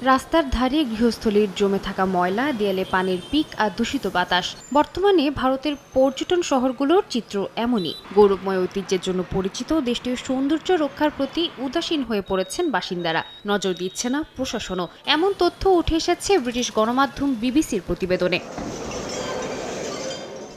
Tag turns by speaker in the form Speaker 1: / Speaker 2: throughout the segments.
Speaker 1: রাস্তার ধারে গৃহস্থলীর জমে থাকা ময়লা, দেয়ালে পানির পিক আর দূষিত বাতাস। বর্তমানে ভারতের পর্যটন শহরগুলোর চিত্র এমনই। গৌরবময় ঐতিহ্যের জন্য পরিচিত দেশটির সৌন্দর্য রক্ষার প্রতি উদাসীন হয়ে পড়েছেন বাসিন্দারা। নজর দিচ্ছে না প্রশাসনও। এমন তথ্য উঠে এসেছে ব্রিটিশ গণমাধ্যম বিবিসির প্রতিবেদনে।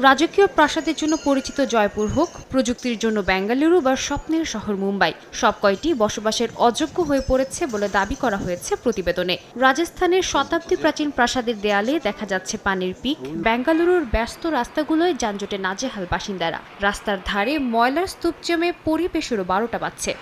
Speaker 1: রাজকীয় প্রাসাদের জন্য পরিচিত জয়পুর হোক, প্রযুক্তির জন্য বেঙ্গালুরু বা স্বপ্নের শহর মুম্বাই, সব কয়টি বসবাসের অযোগ্য হয়ে পড়েছে বলে দাবি করা হয়েছে প্রতিবেদনে। রাজস্থানের শতাব্দী প্রাচীন প্রাসাদের দেয়ালে দেখা যাচ্ছে পানির পিক। বেঙ্গালুরুর ব্যস্ত রাস্তাগুলোয় যানজটে নাজেহাল বাসিন্দারা। রাস্তার ধারে ময়লার স্তূপ জমে পরিবেশেরও 12টা বাজছে।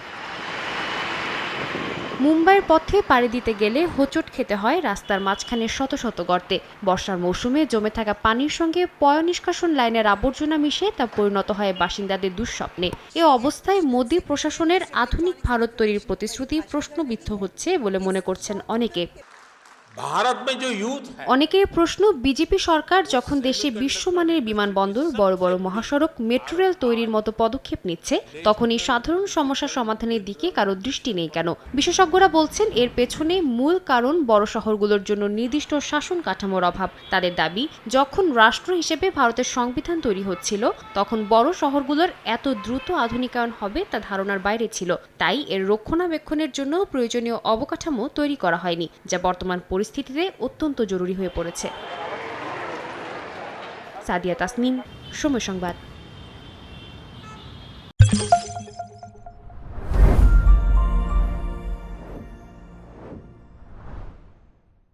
Speaker 1: মুম্বাইয়ের পথে পাড়ি দিতে গেলে হোঁচট খেতে হয় রাস্তার মাঝখানে শত শত গর্তে। বর্ষার মৌসুমে জমে থাকা পানির সঙ্গে পয়ঃনিষ্কাশন লাইনের আবর্জনা মিশে তা পরিণত হয় বাসিন্দাদের দুঃস্বপ্নে। এ অবস্থায় মোদি প্রশাসনের আধুনিক ভারত তৈরির প্রতিশ্রুতি প্রশ্নবিদ্ধ হচ্ছে বলে মনে করছেন অনেকে। অনেকের প্রশ্ন, বিজেপি সরকার যখন দেশে বিশ্বমানের বিমানবন্দর, বড় বড় মহাসড়ক, মেট্রো রেল তৈরির মতো পদক্ষেপ নিচ্ছে, তখন এই সাধারণ সমস্যা সমাধানের দিকে কারো দৃষ্টি নেই কেন? বিশেষজ্ঞরা বলছেন এর পেছনে মূল কারণ বড় শহরগুলোর জন্য নির্দিষ্ট শাসন কাঠামোর অভাব। তাদের দাবি, যখন রাষ্ট্র হিসেবে ভারতের সংবিধান তৈরি হচ্ছিল, তখন বড় শহরগুলোর এত দ্রুত আধুনিকায়ন হবে তা ধারণার বাইরে ছিল। তাই এর রক্ষণাবেক্ষণের জন্য প্রয়োজনীয় অবকাঠামো তৈরি করা হয়নি, যা বর্তমান পরিস্থিতিতে অত্যন্ত জরুরি হয়ে পড়েছে। সাদিয়া তাসনিম, সময় সংবাদ।